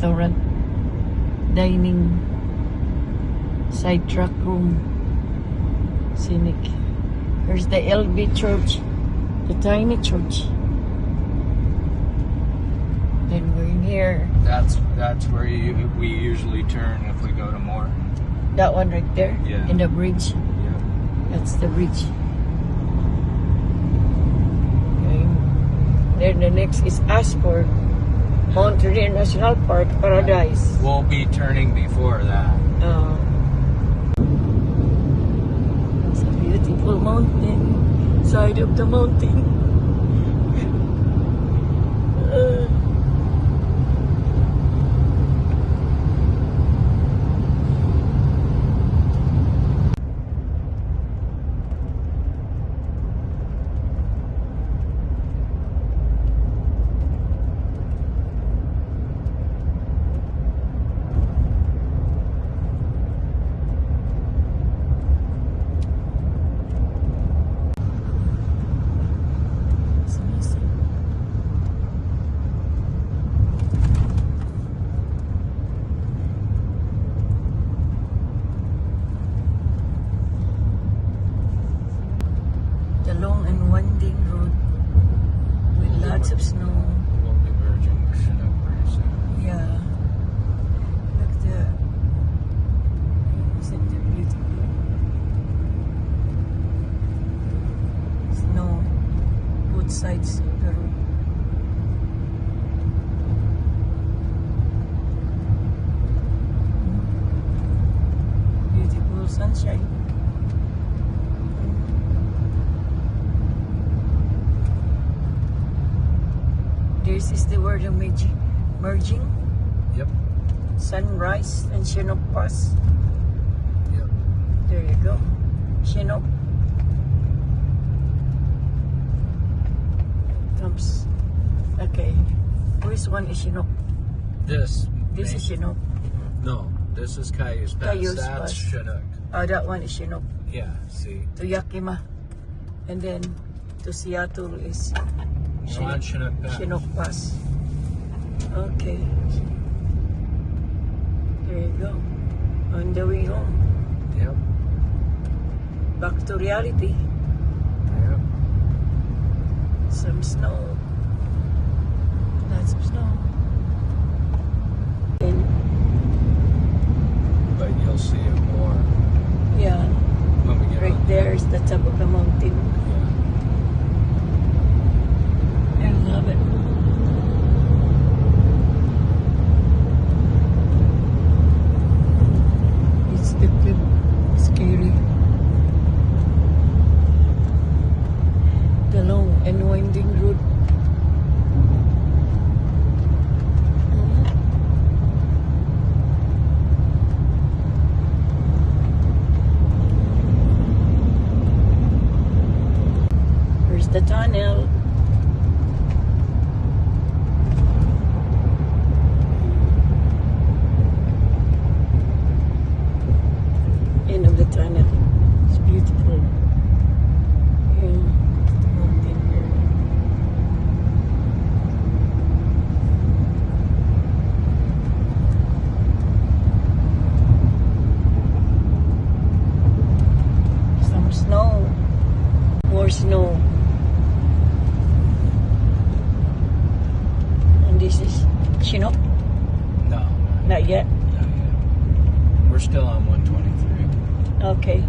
restaurant, dining, side truck room, scenic. Here's the LB church, the tiny church. Then we're in here. That's where we usually turn if we go to Moore. That one right there? Yeah. In the bridge? Yeah. That's the bridge. Okay. Then the next is Ashford, Mount Rainier National Park, Paradise. We'll be turning before that. It's a beautiful mountain, side of the mountain. Long and winding road with lots of snow. We'll be merging with Chinook pretty soon. Yeah. Look the. Isn't it beautiful? Snow. Both sides of the road. Beautiful sunshine. This is the word of merging. Yep. Sunrise and Chinook Pass. Yep. There you go. Chinook. Comes. Okay. Which one is Chinook? This is Chinook. No, this is Cayuse Pass. Cayuse That's Pass. Chinook. Oh, that one is Chinook. Yeah, see. To Yakima. And then to Seattle is We're on Chinook Pass. Chinook Pass. Okay. There you go. On the way home. Yep. Back to reality. Yep. Some snow. Lots of snow. And But you'll see it more yeah, when we get right on. there is the top of the mountain. Yeah. I love it. It's the bit scary. The long and winding road. Here's the tunnel. End of the tunnel. It's beautiful. Yeah. Mountain here. Some snow. More snow. And this is Chinook? No. Not yet. Not yet. We're still on 123. Okay.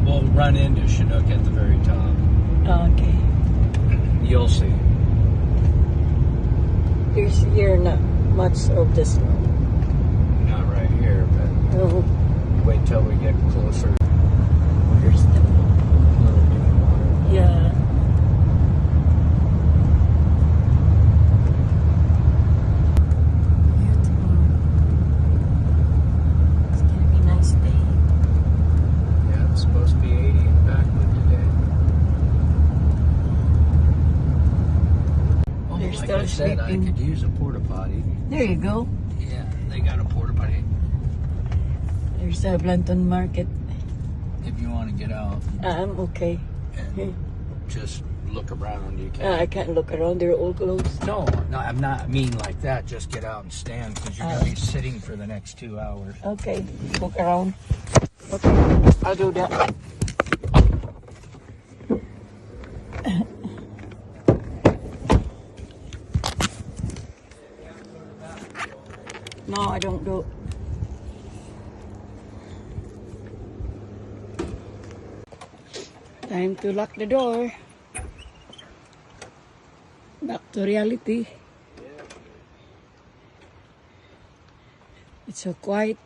We'll run into Chinook at the very top. Okay. You'll see. Here's here not much of the snow. Not right here, but Oh, wait till we get closer. here's the A little bit more. yeah. Beautiful. It's gonna be a nice day. Yeah, it's supposed to be 80 in Backwood today. Oh, They're like still I said, I sleeping. could use a porta potty. There you go. Yeah, they got a porta potty. There's a Blanton Market. If you want to get out I'm okay. and just look around. You I can. can't look around. They're all closed. No, I'm not mean like that. Just get out and stand because you're gonna be sitting for the next 2 hours. Okay, look around. Okay, I'll do that. No, I don't do. Time to lock the door. Back to reality. It's so quiet.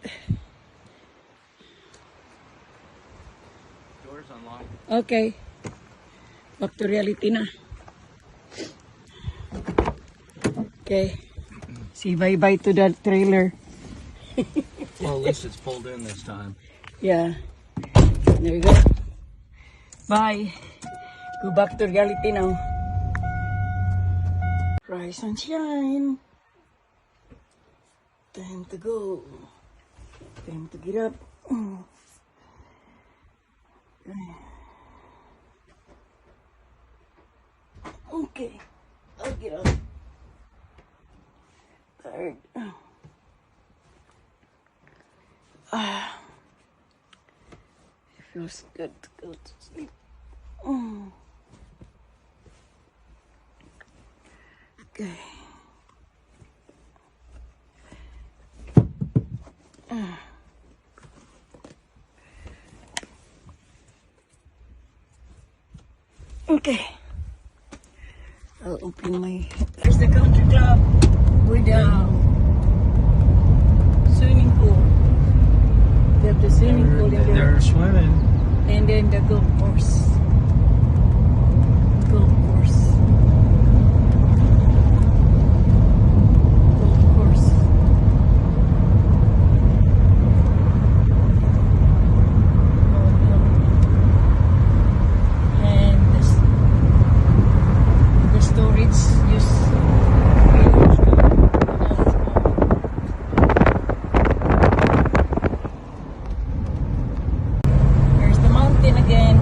Doors unlocked. Okay. Back to reality na. Okay. Say bye-bye to that trailer. Well, at least it's pulled in this time. Yeah. There you go. Bye. Go back to reality now. Rise and shine. Time to go. Time to get up. Okay. I'll get up. Tired. It feels good to go to sleep. Okay. Okay. I'll open my. There's the country club with the swimming pool. They have the swimming pool in there. They're swimming. And then the golf course. Golf course. Golf course. And the storage use. There's the mountain again.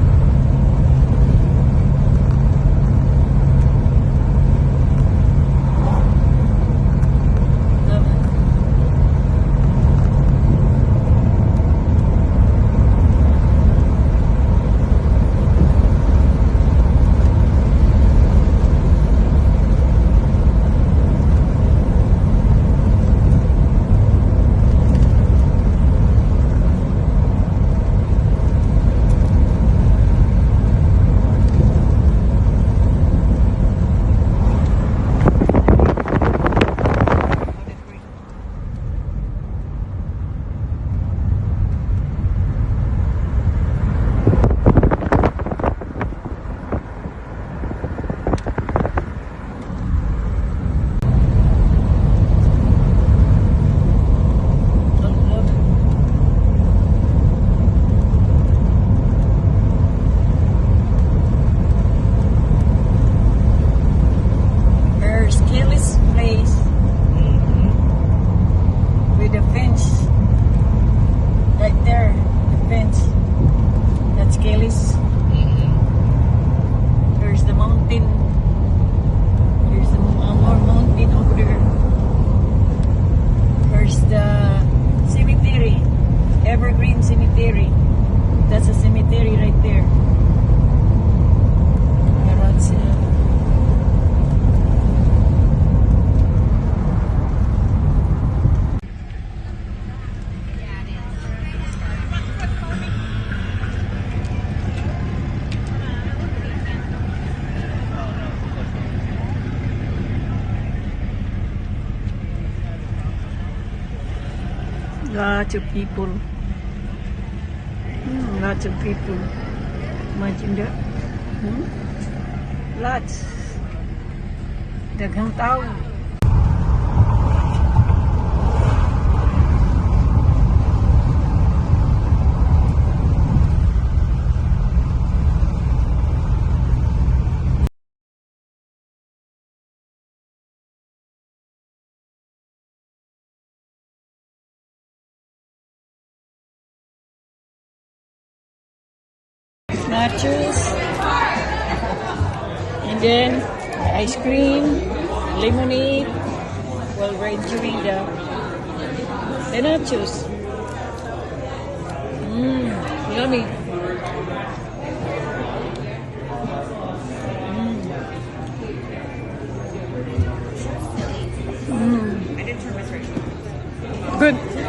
There's Kelly's place with the fence right there. The fence. That's Kelly's. There's the mountain. There's the more mountain over there. There's the cemetery, Evergreen Cemetery. That's a cemetery right there. That's lots of people. Lots of people. Imagine that. Lots. Daghang tao. Nachos. Then, ice cream, lemonade, while we're enjoying the nachos. Yummy. Good.